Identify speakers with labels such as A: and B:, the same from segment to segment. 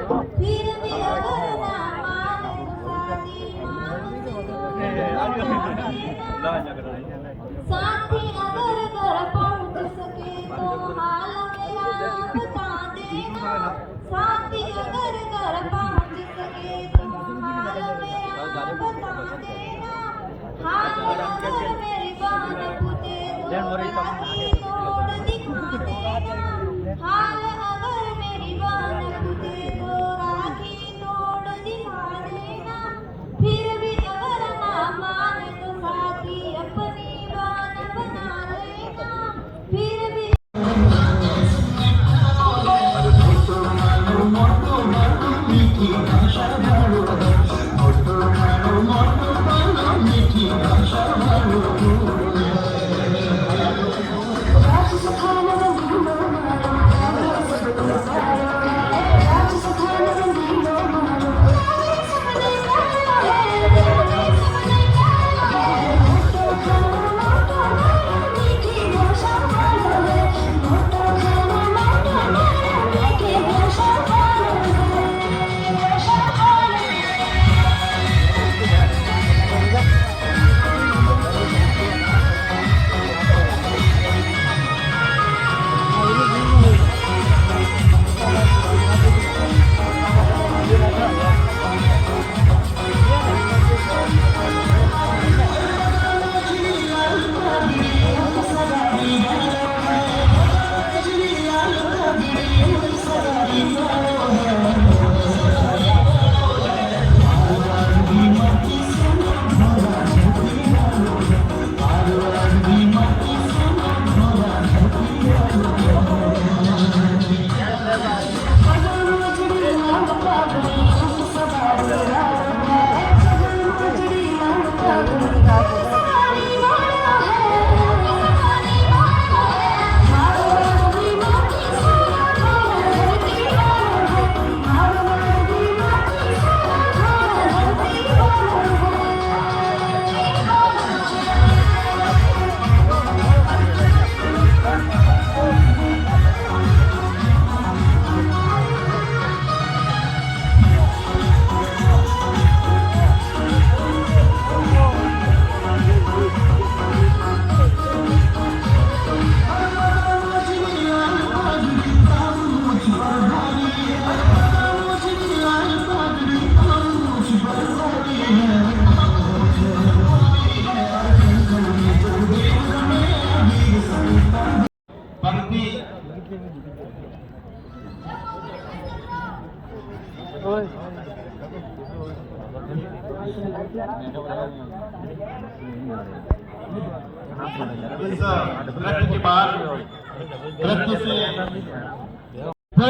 A: फिर भी अगर ना माने तो साथी साथी अगर घर पहुंच सके तो हाल मेरा बता देना। साथी अगर घर पहुंच सके तो हाल मेरा बता देना। हाल अगर मेरी बहन पूछे तो राखी तोड़ दिखा देना। हाल अगर मेरी बहन पूछे तो राखी तोड़ दिखा देना। फिर भी अगर ना माने तो साथी अपनी बहन बना लेना। फिर भी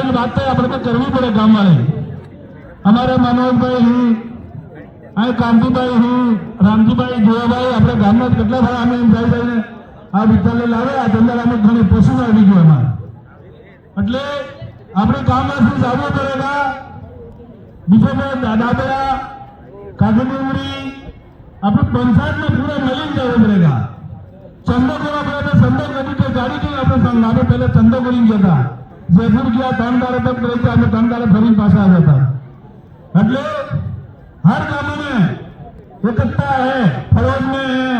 B: बात तो अपने को करनी पड़े गांव वाले। हमारे मनोज भाई ही कांति भाई ही रामजी भाई जोया भाई अपने गांव में कितना भाई हमें भाई भाई ने आ विद्यालय लावे आ धंधा हमें घणी पोषण આવી ગયું એમાં એટલે આપણે ગામમાંથી જવું પડેगा। બીજો દાદાબેડા કાગડીમડી આપણે पंचायत में पूरा मिलिन जવું પડેगा। चंदो કરવા પડે તો चंदो नदी पे गाड़ी की આપણે संगावे पहले चंदो करीन गया जयपुर गया 3 दाड़े तक रही थी हमें 3 दाड़े फरी पासा आ जाता। એટલે हर गांव में एकता है, फरोज में है,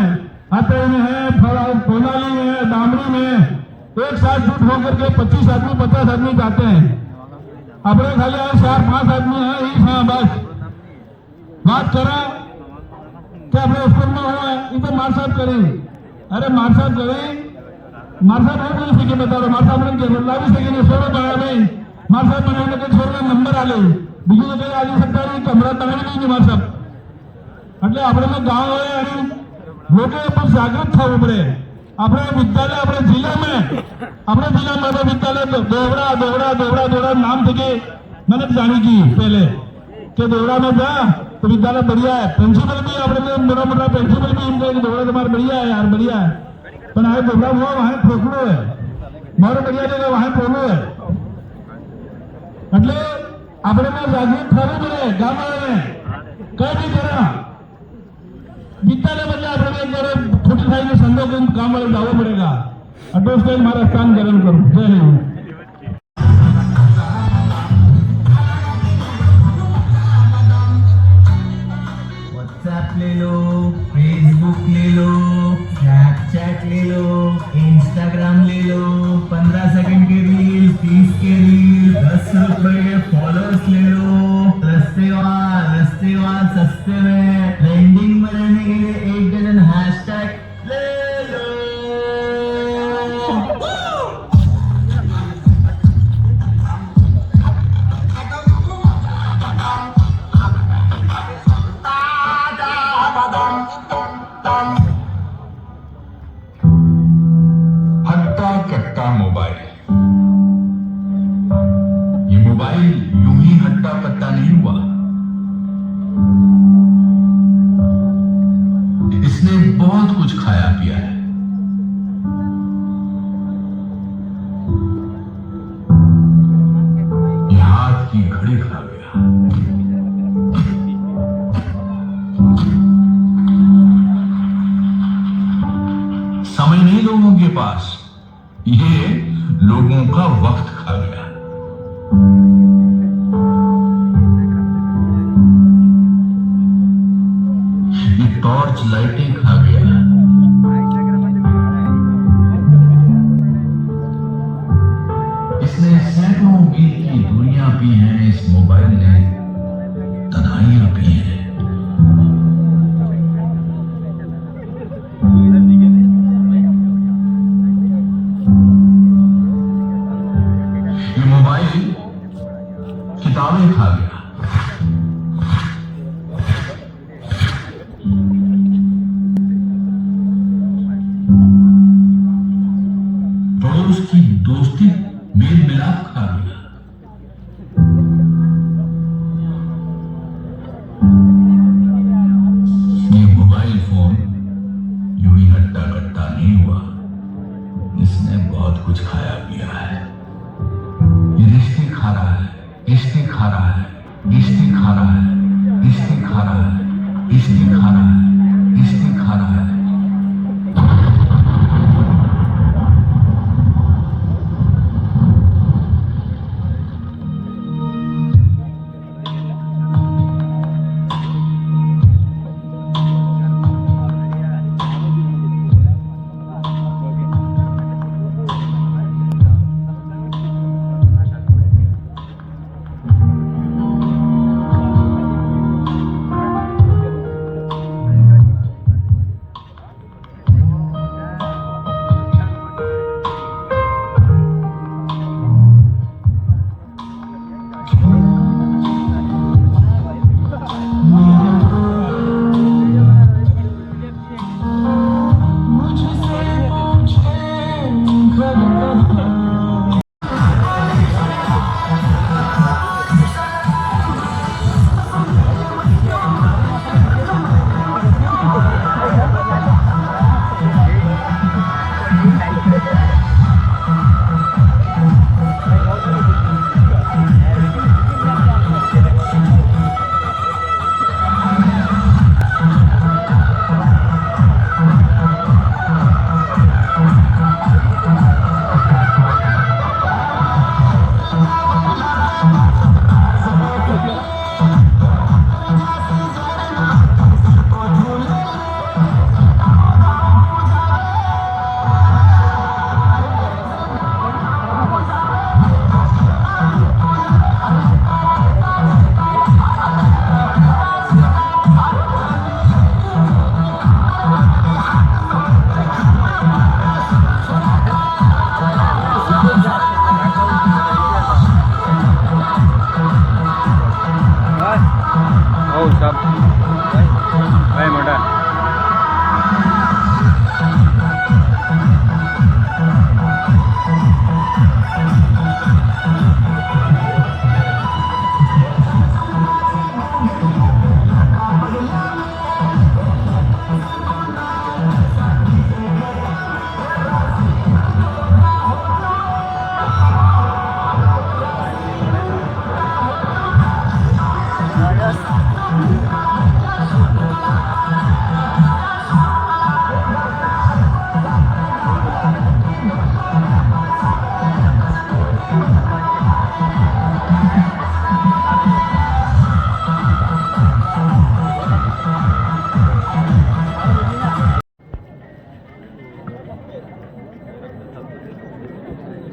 B: हाथों में है, कोनाली में है, डामरी में एक साथ जुट होकर के 25 आदमी 50 आदमी जाते हैं। अपने खाली 4-5 आदमी है ही। हाँ बस बात करा क्या अपने स्कूल में हुआ इसे मार साहब करें। अरे मार साहब करें, मार साहब और बोल सके बता रहे मार साहब ने लावी सके ने सोरो बना नहीं मार साहब बनाने के छोड़ने नंबर आले બીજું તો આવી શકતા નહીં કમરા તણાવી નહીં માર સાહેબ। એટલે આપણે ગાંવ હોય અને લોકોએ પણ જાગૃત થવું પડે। આપણે વિદ્યાલય આપણે જિલ્લામાં તો વિદ્યાલય દોવડા દોવડા દોવડા દોવડા નામ थे કે मैंने जानी की पहले કે દોવડા में जा तो विद्यालय बढ़िया है। प्रिंसिपल भी આપણે मोटा मोटा प्रिंसिपल भी इनके दौड़ा तुम्हारा बढ़िया है यार बढ़िया है पर आए दौड़ा हुआ वहां ठोकड़ो है मारो बढ़िया जगह वहां ठोकड़ो है। એટલે આપણે में जागृत થવું પડે ગામ વાળાને કઈ બી કરા विद्यालय बदले આપણે एक बार छोटी साइज में संदो के काम वाले जाना पड़ेगा। अड्रेस का हमारा स्थान ग्रहण करूं। जय हिंद।
C: अट्टा कट्टा नहीं हुआ। इसने बहुत कुछ खाया पिया है। ये हाथ की घड़ी खा गया। समय नहीं लोगों के पास, ये लोगों का वक्त खा गया। ये टॉर्च लाइटें खा गया। इसने सैकड़ों मील की दूरियां पी हैं। इस मोबाइल ने तन्हाइयां पी हैं। ये मोबाइल किताबें खा गया। पड़ोस की दोस्ती मेल मिलाप खा गया। ये मोबाइल फोन यूं ही हट्टा कट्टा नहीं हुआ। इसने बहुत कुछ खाया पिया है। ये रिश्ते खा रहा है, रिश्ते खा रहा है, रिश्ते खा रहा है, रिश्ते खा रहा है, रिश्ते खा रहा है, रिश्ते खा रहा है।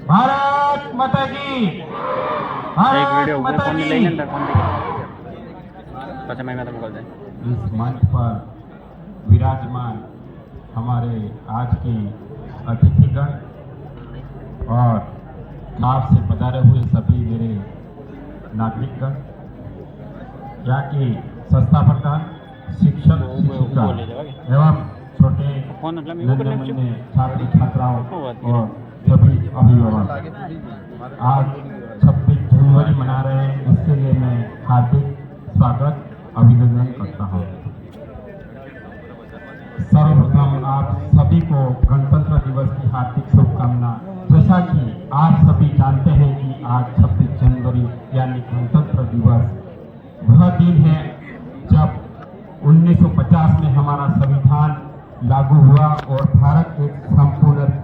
B: भारत माता की, भारत माता की। इस मंच पर विराजमान हमारे आज के अतिथिगण और आप से पधारे हुए सभी मेरे नागरिकगण, यहाँ की संस्थापक, शिक्षक शिक्षिका एवं छोटे नन्हे छात्र छात्राओं और सभी अभिभावक, आज 26 जून जनवरी मना रहे हैं, इसके लिए मैं हार्दिक स्वागत अभिनंदन करता हूँ। सर्वप्रथम आप सभी को गणतंत्र दिवस की हार्दिक शुभकामना। जैसा कि आप सभी जानते हैं कि आज 26 जनवरी यानी गणतंत्र दिवस वह दिन है जब 1950 में हमारा संविधान लागू हुआ और भारत एक संपूर्ण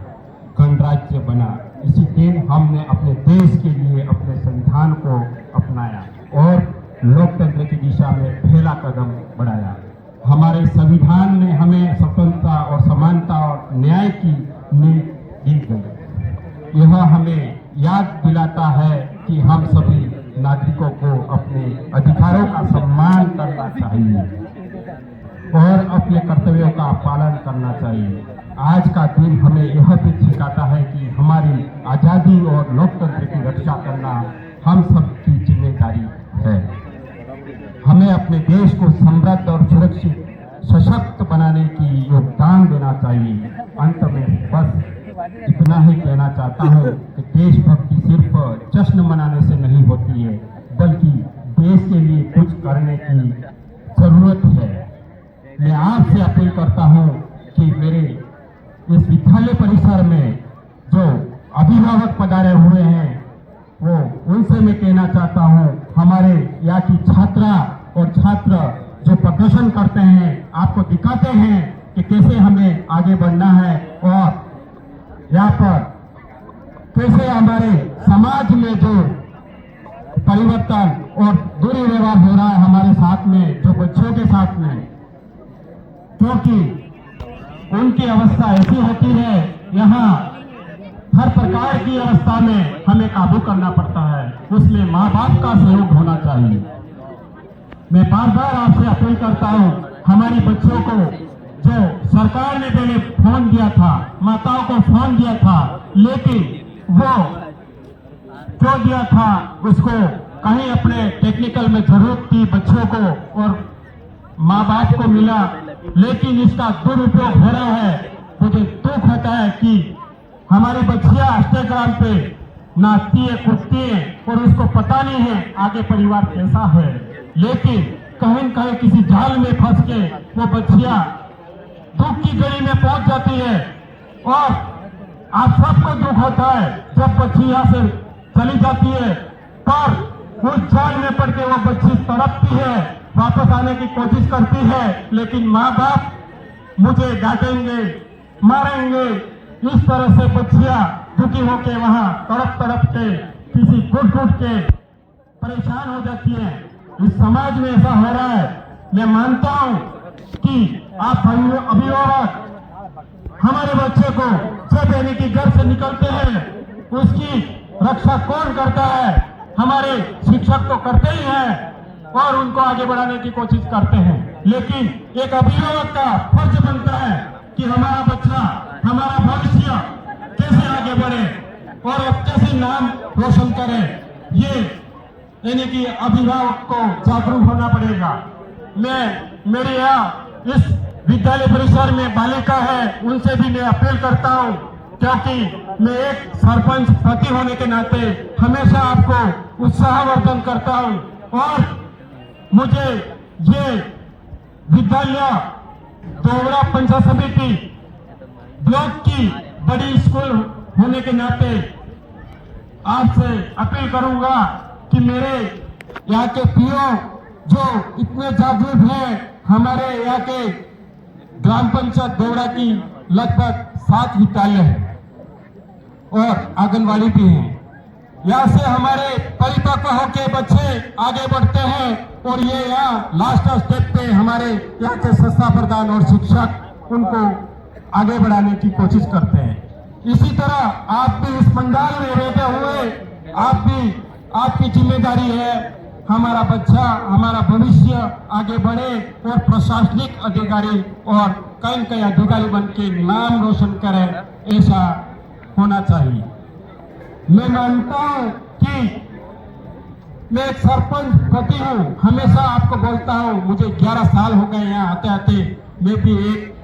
B: गणराज्य बना। इसी दिन हमने अपने देश के लिए अपने संविधान को अपनाया और लोकतंत्र की दिशा में पहला कदम बढ़ाया। हमारे संविधान ने हमें स्वतंत्रता और समानता और न्याय की नींव दी गई। यह हमें याद दिलाता है कि हम सभी नागरिकों को अपने अधिकारों का सम्मान करना चाहिए और अपने कर्तव्यों का पालन करना चाहिए। आज का दिन हमें यह भी सिखाता है कि हमारी आज़ादी और लोकतंत्र की रक्षा करना हम सबकी जिम्मेदारी है। हमें अपने देश को समृद्ध और सुरक्षित सशक्त बनाने की योगदान देना चाहिए। अंत में बस इतना ही कहना चाहता हूँ कि देशभक्ति सिर्फ जश्न मनाने से नहीं होती है, बल्कि देश के लिए कुछ करने की जरूरत है। मैं आपसे अपील करता हूँ कि मेरे इस विद्यालय परिसर में जो अभिभावक पधारे हुए हैं वो उनसे मैं कहना चाहता हूँ, हमारे यहाँ की छात्रा और छात्र जो प्रदर्शन करते हैं, आपको दिखाते हैं कि कैसे हमें आगे बढ़ना है और यहाँ पर कैसे हमारे समाज में जो परिवर्तन और दुर्व्यवहार हो रहा है हमारे साथ में, जो बच्चों के साथ में, क्योंकि उनकी अवस्था ऐसी होती है, यहाँ हर प्रकार की अवस्था में हमें काबू करना पड़ता है। उसमें माँ बाप का सहयोग होना चाहिए। मैं बार बार आपसे अपील करता हूँ, हमारी बच्चों को जो सरकार ने पहले फोन दिया था, माताओं को फोन दिया था, लेकिन वो जो दिया था उसको कहीं अपने टेक्निकल में जरूरत थी बच्चों को और माँ बाप को मिला, लेकिन इसका दुरुपयोग हो रहा है। मुझे दुख होता है कि हमारी बच्चियां इंस्टाग्राम पे नाचती है, कूदती है और उसको पता नहीं है आगे परिवार कैसा है, लेकिन कहीं कहीं किसी जाल में फंस के वो बच्चियां दुख की घड़ी में पहुंच जाती है। और आप सबको दुख होता है जब बच्ची यहाँ से चली जाती है, पर उस जाल में पड़ के वो बच्ची तड़पती है, वापस आने की कोशिश करती है, लेकिन माँ बाप मुझे डांटेंगे, मारेंगे। इस तरह से बच्चियां दुखी होके वहां तड़प तड़प के किसी घुट घुट के परेशान हो जाती है। इस समाज में ऐसा हो रहा है। मैं मानता हूं कि आप अभिभावक हमारे बच्चे को जब यानी कि घर से निकलते हैं उसकी रक्षा कौन करता है? हमारे शिक्षक तो करते ही हैं और उनको आगे बढ़ाने की कोशिश करते हैं, लेकिन एक अभिभावक का फर्ज बनता है कि हमारा बच्चा, हमारा भविष्य कैसे आगे बढ़े और कैसे नाम रोशन करे। ये यानी कि अभिभावक को जागरूक होना पड़ेगा। मेरे यहाँ इस विद्यालय परिसर में बालिका है, उनसे भी मैं अपील करता हूँ, क्योंकि मैं एक सरपंच पति होने के नाते हमेशा आपको उत्साहवर्धन करता हूँ और मुझे ये विद्यालय दोवड़ा पंचायत समिति ब्लॉक की बड़ी स्कूल होने के नाते आपसे अपील करूंगा कि मेरे यहाँ के पीओ जो इतने जागरूक हैं, हमारे यहाँ के ग्राम पंचायत दोवड़ा की लगभग 7 विद्यालय है और आंगनबाड़ी भी है। यहाँ से हमारे परिपक्व होके बच्चे आगे बढ़ते हैं और ये यहाँ लास्ट स्टेप पे हमारे यहाँ के संस्था प्रधान और शिक्षक उनको आगे बढ़ाने की कोशिश करते हैं। इसी तरह आप भी इस पंडाल में रहते हुए आपकी जिम्मेदारी है हमारा बच्चा, हमारा भविष्य आगे बढ़े और प्रशासनिक अधिकारी और कई अधिकारी बन के नाम रोशन करे, ऐसा होना चाहिए। मैं मानता हूँ कि मैं एक सरपंच पति हूँ, हमेशा आपको बोलता हूँ, मुझे 11 साल हो गए यहाँ आते आते। मैं भी एक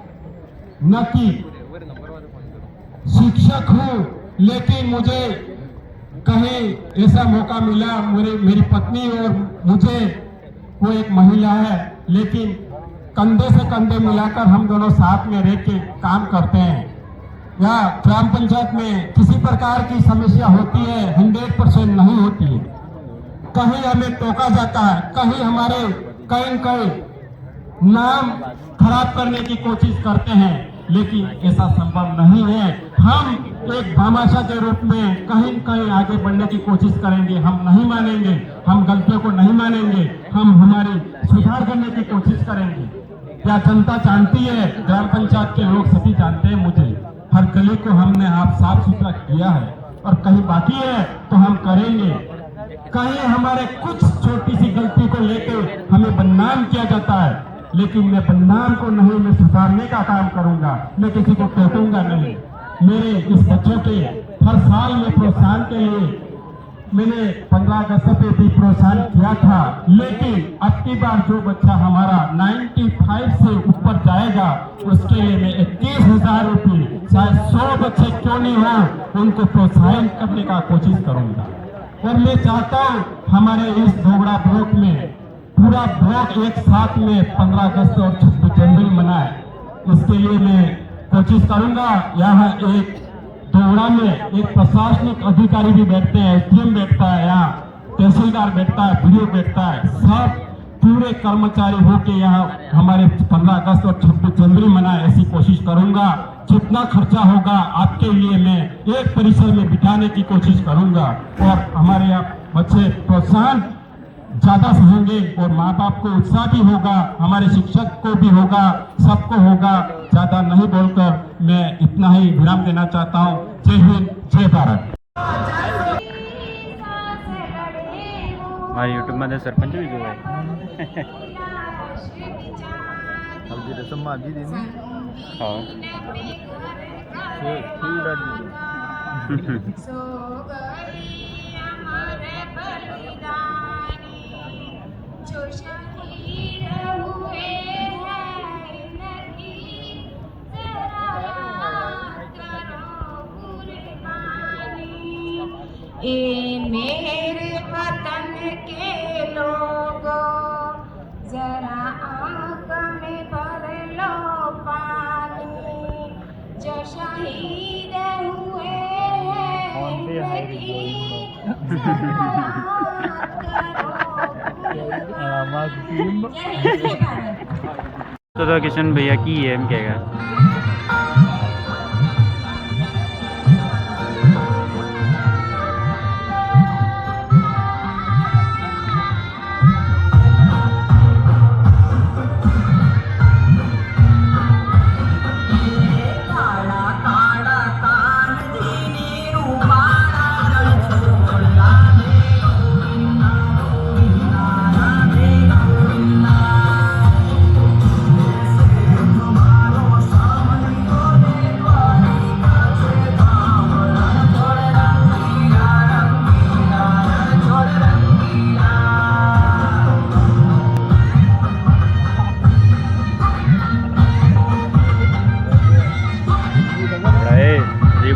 B: न कि शिक्षक हूँ, लेकिन मुझे कहीं ऐसा मौका मिला, मेरी पत्नी और मुझे, वो एक महिला है, लेकिन कंधे से कंधे मिलाकर हम दोनों साथ में रह के काम करते हैं। या ग्राम पंचायत में किसी प्रकार की समस्या होती है 100% नहीं होती है। कहीं हमें टोका जाता है, कहीं हमारे कहीं नाम खराब करने की कोशिश करते हैं, लेकिन ऐसा संभव नहीं है। हम एक भामाशाह के रूप में कहीं आगे बढ़ने की कोशिश करेंगे। हम नहीं मानेंगे, हम गलतियों को नहीं मानेंगे, हम हमारी सुधार करने की कोशिश करेंगे। क्या जनता जानती है, ग्राम पंचायत के लोग सभी जानते हैं, मुझे हर गली को हमने आप साफ सुथरा किया है, और कहीं बाकी है तो हम करेंगे। कहीं हमारे कुछ छोटी सी गलती को लेकर हमें बदनाम किया जाता है, लेकिन मैं बदनाम को नहीं, मैं सुधारने का काम करूंगा, मैं किसी को टोकूंगा नहीं। मेरे इस बच्चों के हर साल में प्रोत्साहन के लिए मैंने 15 अगस्त पे भी प्रोत्साहन किया था, लेकिन अब की बार जो बच्चा हमारा 95 से ऊपर जाएगा, उसके लिए मैं 21,000 रुपये, चाहे 100 बच्चे क्यों नहीं हो, उनको प्रोत्साहन करने का कोशिश करूंगा। और मैं चाहता हूँ हमारे इस दोगड़ा ब्लॉक में पूरा ब्लॉक एक साथ में 15 अगस्त और 26 जनवरी मनाए। इसके लिए मैं कोशिश करूंगा। यहाँ एक दोगड़ा में एक प्रशासनिक अधिकारी भी बैठते हैं, एसडीएम बैठता है, यहाँ तहसीलदार बैठता है, बीडीओ बैठता है, सब पूरे कर्मचारी होके यहाँ हमारे 15 अगस्त और 26 जनवरी मनाए, ऐसी कोशिश करूंगा। जितना खर्चा होगा आपके लिए मैं एक परिसर में बिठाने की कोशिश करूंगा, और हमारे यहाँ बच्चे प्रोत्साहन ज्यादा सहेंगे, और माँ बाप को उत्साह भी होगा, हमारे शिक्षक को भी होगा, सबको होगा। ज्यादा नहीं बोलकर मैं इतना ही विराम देना चाहता हूँ। जय हिंद, जय भारत।
D: मारी यूट्यूबमध्ये सरपंच बी जो आहे
E: हल्दी रसम माझी देनी
D: हो
A: सो गई हमारे बलिदानी, जो शहीद हुए हैं इनकी जरा याद करो कुर्बानी। ए मेरे वतन के लोगों, जरा आँख में भर लो पानी, जो शहीद हुए हैं इनकी जरा याद करो कुर्बानी।
D: तो किशन भैया की है एम कहेगा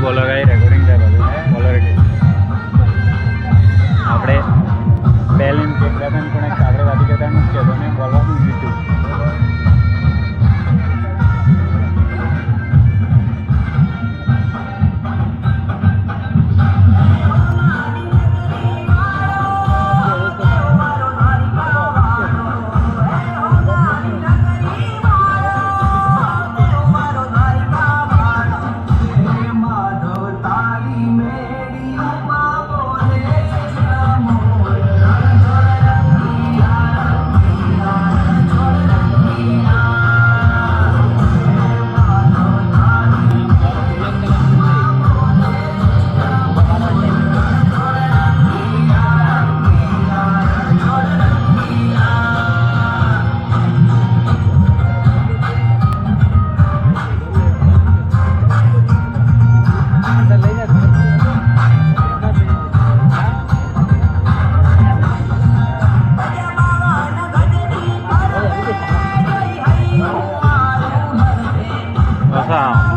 D: બોલો કઈ રેકોર્ડિંગ થાય બધું બોલો આપણે બેલેન્સ એકદમ પણ આપણે વાતી કરતા નથી કહેતો ને બોલવાનું લીધું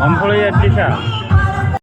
D: મગફળી એટલી છે